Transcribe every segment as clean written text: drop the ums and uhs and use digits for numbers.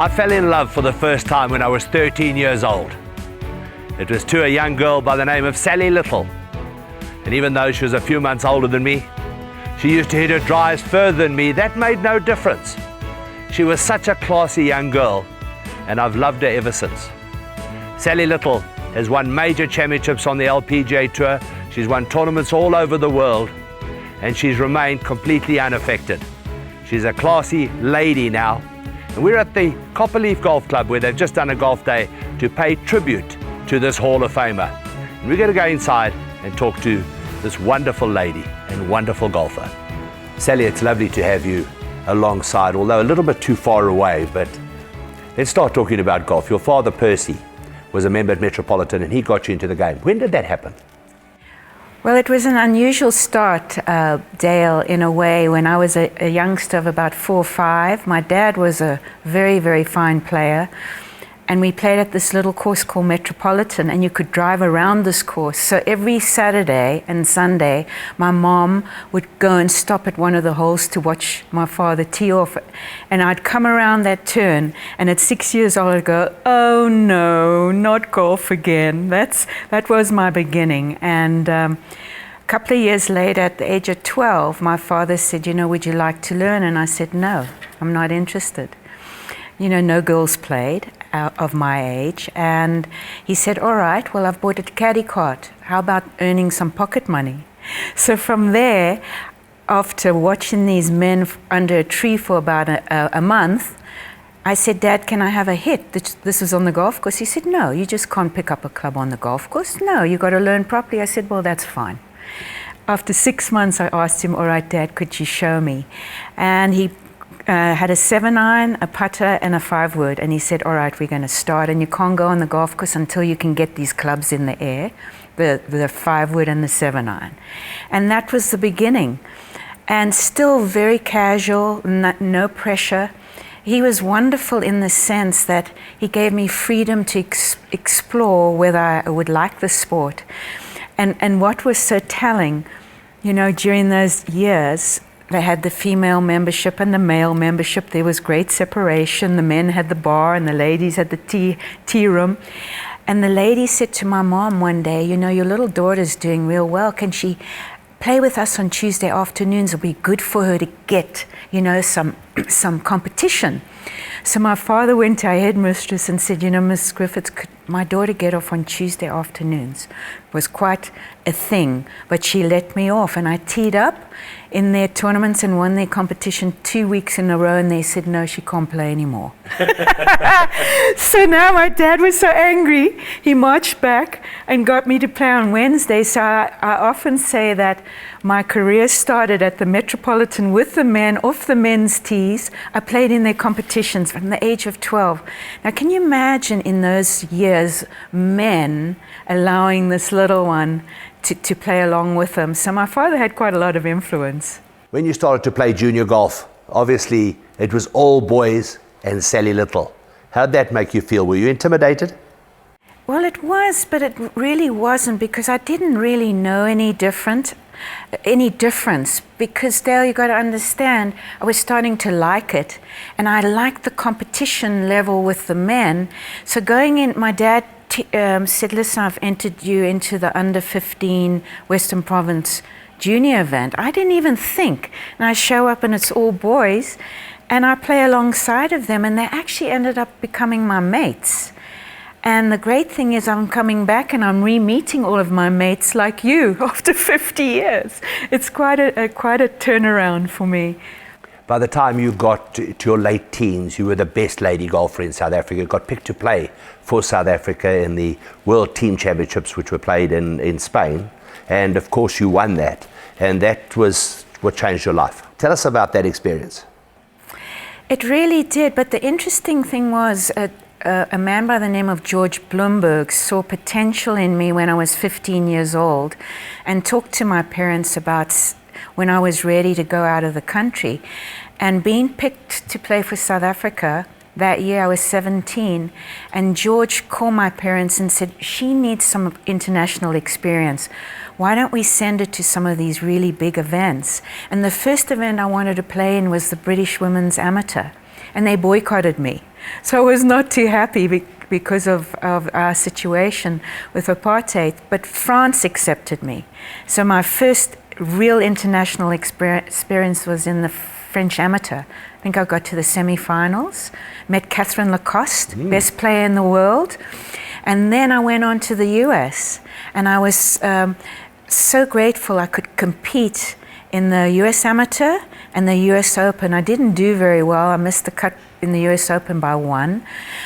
I fell in love for the first time when I was 13 years old. It was to a young girl by the name of Sally Little. And even though she was a few months older than me, she used to hit her drives further than me. That made no difference. She was such a classy young girl, and I've loved her ever since. Sally Little has won major championships on the LPGA Tour. She's won tournaments all over the world, and she's remained completely unaffected. She's a classy lady now. And we're at the Copperleaf Golf Club where they've just done a golf day to pay tribute to this Hall of Famer. And we're going to go inside and talk to this wonderful lady and wonderful golfer. Sally, it's lovely to have you alongside, although a little bit too far away, but let's start talking about golf. Your father, Percy, was a member at Metropolitan and he got you into the game. When did that happen? Well, it was an unusual start, Dale, in a way. When I was a youngster of about 4 or 5, my dad was a very, very fine player, and we played at this little course called Metropolitan, and you could drive around this course. So every Saturday and Sunday, my mom would go and stop at one of the holes to watch my father tee off, and I'd come around that turn, and at 6 years old, I'd go, oh no, not golf again. That was my beginning. And a couple of years later, at the age of 12, my father said, you know, would you like to learn? And I said, no, I'm not interested. You know, no girls played of my age. And he said, all right, well, I've bought a caddy cart. How about earning some pocket money? So from there, after watching these men under a tree for about a month, I said, Dad, can I have a hit? This was on the golf course. He said, no, you just can't pick up a club on the golf course. No, you got to learn properly. I said, well, that's fine. After 6 months, I asked him, all right, Dad, could you show me? And he had a 7-iron, a putter, and a 5-wood. And he said, all right, we're going to start. And you can't go on the golf course until you can get these clubs in the air, the 5-wood and the 7-iron. And that was the beginning. And still very casual, no pressure. He was wonderful in the sense that he gave me freedom to explore whether I would like the sport. And what was so telling, you know, during those years, they had the female membership and the male membership. There was great separation. The men had the bar and the ladies had the tea room. And the lady said to my mom one day, you know, your little daughter's doing real well. Can she play with us on Tuesday afternoons? It'll be good for her to get, you know, some competition. So my father went to our headmistress and said, you know, Miss Griffiths, could my daughter get off on Tuesday afternoons? It was quite a thing, but she let me off. And I teed up in their tournaments and won their competition 2 weeks in a row, and they said, no, she can't play anymore. So now my dad was so angry, he marched back and got me to play on Wednesday. So I often say that my career started at the Metropolitan with the men, off the men's tees. I played in their competitions from the age of 12. Now, can you imagine in those years, men allowing this little one to play along with them? So my father had quite a lot of influence. When you started to play junior golf, obviously it was all boys and Sally Little. How'd that make you feel? Were you intimidated? Well, it was, but it really wasn't, because I didn't really know any difference. Because, Dale, you got to understand, I was starting to like it, and I liked the competition level with the men. So going in, my dad said, listen, I've entered you into the under 15 Western Province junior event. I didn't even think. And I show up and it's all boys, and I play alongside of them, and they actually ended up becoming my mates. And the great thing is I'm coming back and I'm re-meeting all of my mates like you after 50 years. It's quite a turnaround for me. By the time you got to your late teens, you were the best lady golfer in South Africa. You got picked to play for South Africa in the World Team Championships, which were played in Spain. And of course you won that. And that was what changed your life. Tell us about that experience. It really did. But the interesting thing was a man by the name of George Bloomberg saw potential in me when I was 15 years old and talked to my parents about when I was ready to go out of the country. And being picked to play for South Africa, that year I was 17, and George called my parents and said, she needs some international experience. Why don't we send her to some of these really big events? And the first event I wanted to play in was the British Women's Amateur, and they boycotted me. So I was not too happy because of our situation with apartheid, but France accepted me. So my first real international experience was in the French amateur. I think I got to the semi-finals, met Catherine Lacoste, best player in the world. And then I went on to the US, and I was so grateful I could compete in the US Amateur and the US Open. I didn't do very well. I missed the cut in the US Open by 1,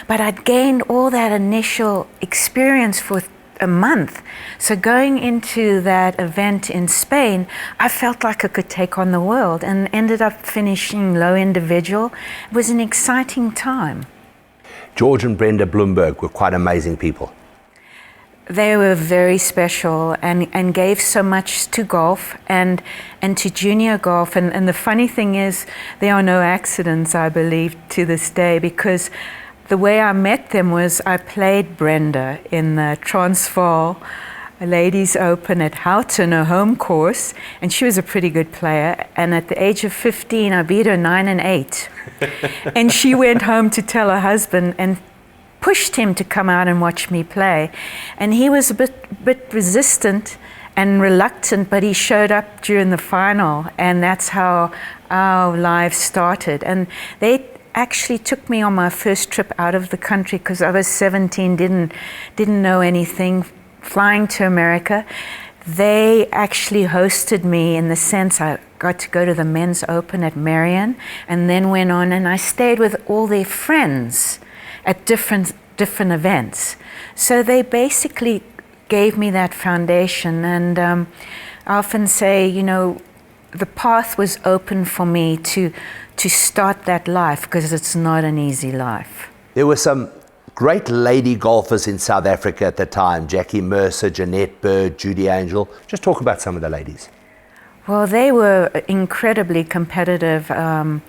but I'd gained all that initial experience for a month. So going into that event in Spain, I felt like I could take on the world, and ended up finishing low individual. It was an exciting time. George and Brenda Bloomberg were quite amazing people. They were very special and gave so much to golf and to junior golf. And the funny thing is, there are no accidents, I believe, to this day, because the way I met them was I played Brenda in the Transvaal Ladies Open at Houghton, a home course, and she was a pretty good player. And at the age of 15, I beat her 9 and 8. And she went home to tell her husband and pushed him to come out and watch me play. And he was a bit resistant and reluctant, but he showed up during the final, and that's how our lives started. And they actually took me on my first trip out of the country, because I was 17, didn't know anything, flying to America. They actually hosted me, in the sense I got to go to the Men's Open at Marion, and then went on, and I stayed with all their friends at different events. So they basically gave me that foundation, and I often say, you know, the path was open for me to start that life, because it's not an easy life. There were some great lady golfers in South Africa at the time: Jackie Mercer, Jeanette Bird, Judy Angel. Just talk about some of the ladies. Well, they were incredibly competitive. I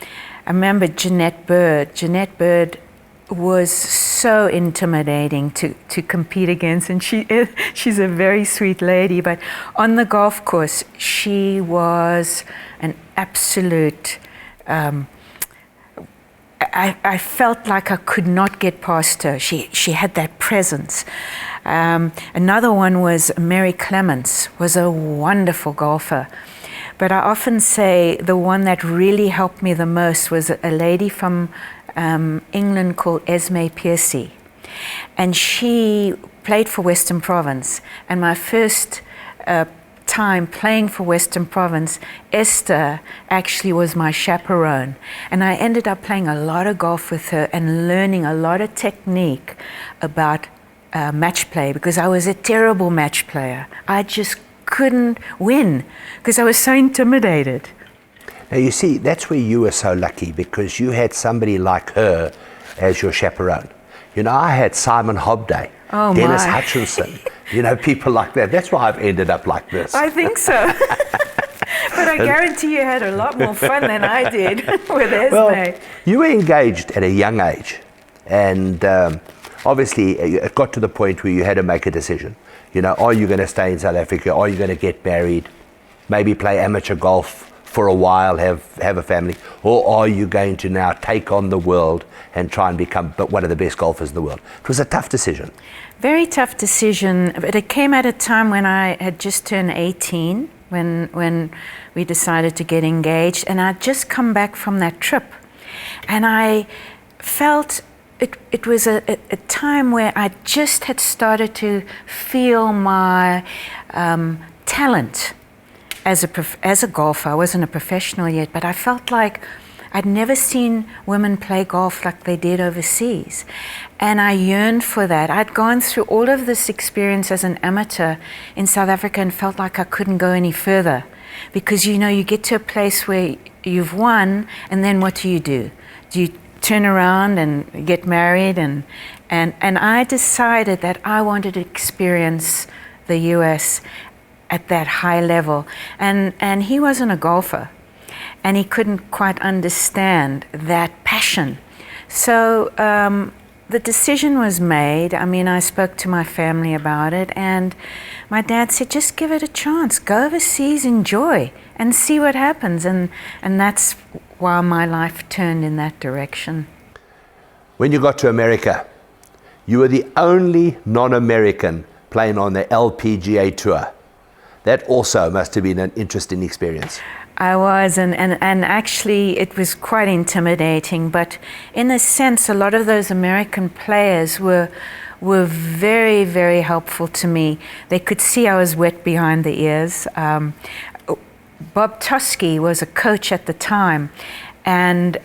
remember Jeanette Bird. Jeanette Bird was so intimidating to compete against, and she's a very sweet lady, but on the golf course she was an absolute I felt like I could not get past her. She had that presence. Another one was Mary Clements, was a wonderful golfer. But I often say the one that really helped me the most was a lady from England called Esme Piercy. And she played for Western Province. And my first time playing for Western Province, Esther actually was my chaperone. And I ended up playing a lot of golf with her and learning a lot of technique about match play, because I was a terrible match player. I just couldn't win because I was so intimidated. Now you see, that's where you were so lucky, because you had somebody like her as your chaperone. You know, I had Simon Hobday, Dennis Hutchinson, you know, people like that. That's why I've ended up like this. I think so. But I guarantee you had a lot more fun than I did with Esme. Well, you were engaged at a young age, and obviously it got to the point where you had to make a decision. You know, are you going to stay in South Africa? Are you going to get married? Maybe play amateur golf for a while, have a family? Or are you going to now take on the world and try and become one of the best golfers in the world? It was a tough decision. Very tough decision, but it came at a time when I had just turned 18, when we decided to get engaged, and I'd just come back from that trip. And I felt it was a time where I just had started to feel my talent as a golfer. I wasn't a professional yet, but I felt like I'd never seen women play golf like they did overseas. And I yearned for that. I'd gone through all of this experience as an amateur in South Africa and felt like I couldn't go any further. Because, you know, you get to a place where you've won, and then what do? Do you turn around and get married? And I decided that I wanted to experience the US at that high level. And he wasn't a golfer, and he couldn't quite understand that passion. So the decision was made. I mean, I spoke to my family about it, and my dad said, just give it a chance. Go overseas, enjoy, and see what happens. And that's why my life turned in that direction. When you got to America, you were the only non-American playing on the LPGA Tour. That also must have been an interesting experience. I was, and actually it was quite intimidating, but in a sense, a lot of those American players were very, very helpful to me. They could see I was wet behind the ears. Bob Toski was a coach at the time, and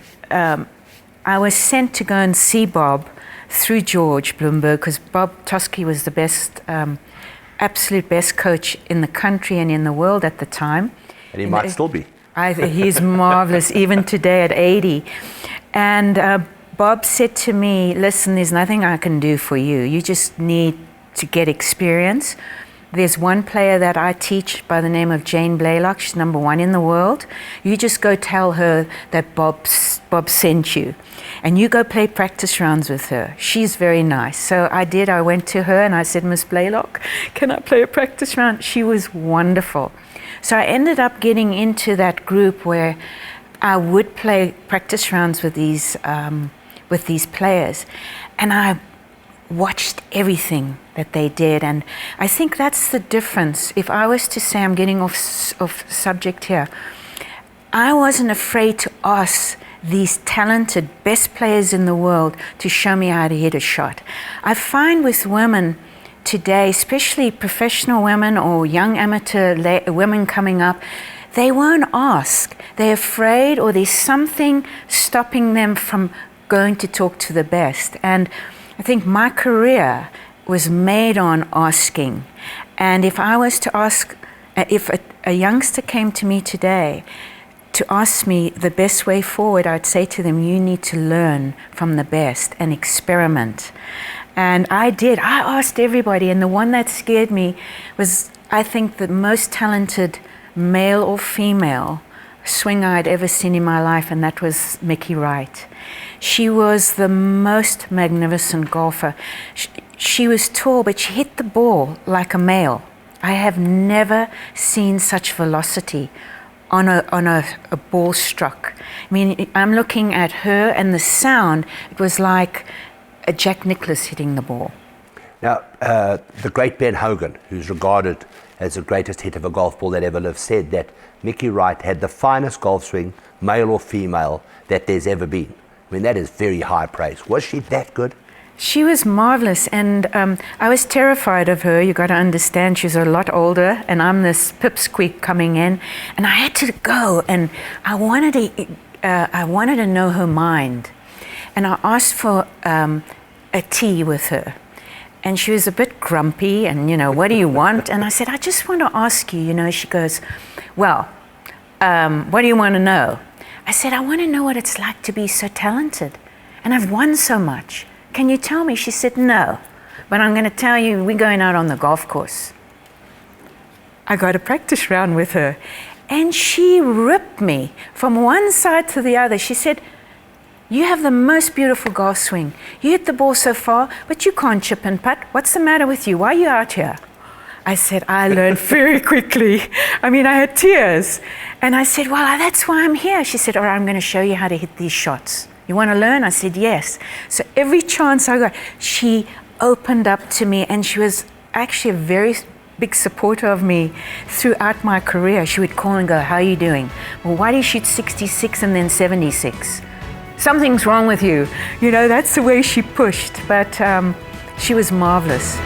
I was sent to go and see Bob through George Bloomberg, because Bob Toski was the best, absolute best coach in the country and in the world at the time. And he might still be. He's marvelous, even today at 80. And Bob said to me, listen, there's nothing I can do for you. You just need to get experience. There's one player that I teach by the name of Jane Blaylock. She's #1 in the world. You just go tell her that Bob sent you. And you go play practice rounds with her. She's very nice. So I did. I went to her and I said, Miss Blaylock, can I play a practice round? She was wonderful. So I ended up getting into that group where I would play practice rounds with these players. And I watched everything that they did, and I think that's the difference. If I was to say, I'm getting off subject here, I wasn't afraid to ask these talented best players in the world to show me how to hit a shot. I find with women today, especially professional women or young amateur women coming up, they won't ask. They're afraid, or there's something stopping them from going to talk to the best. And I think my career was made on asking. And if I was to ask, if a youngster came to me today to ask me the best way forward, I'd say to them, you need to learn from the best and experiment. And I did. I asked everybody, and the one that scared me was, I think, the most talented male or female swinger I'd ever seen in my life, and that was Mickey Wright. She was the most magnificent golfer. She was tall, but she hit the ball like a male. I have never seen such velocity on a ball struck. I mean, I'm looking at her, and the sound, it was like a Jack Nicklaus hitting the ball. Now, the great Ben Hogan, who's regarded as the greatest hit of a golf ball that ever lived, said that Mickey Wright had the finest golf swing, male or female, that there's ever been. I mean, that is very high praise. Was she that good? She was marvelous, and I was terrified of her. You got to understand, she's a lot older, and I'm this pipsqueak coming in, and I had to go, and I wanted to know her mind, and I asked for a tea with her, and she was a bit grumpy, and what do you want? And I said, I just want to ask you. She goes, well, what do you want to know? I said, I want to know what it's like to be so talented, and I've won so much. Can you tell me? She said, no, but I'm going to tell you, we're going out on the golf course. I got a practice round with her, and she ripped me from one side to the other. She said, you have the most beautiful golf swing. You hit the ball so far, but you can't chip and putt. What's the matter with you? Why are you out here? I said, I learned very quickly. I mean, I had tears. And I said, well, that's why I'm here. She said, all right, I'm going to show you how to hit these shots. You want to learn? I said, yes. So every chance I got, she opened up to me, and she was actually a very big supporter of me throughout my career. She would call and go, how are you doing? Well, why do you shoot 66 and then 76? Something's wrong with you. That's the way she pushed, but she was marvelous.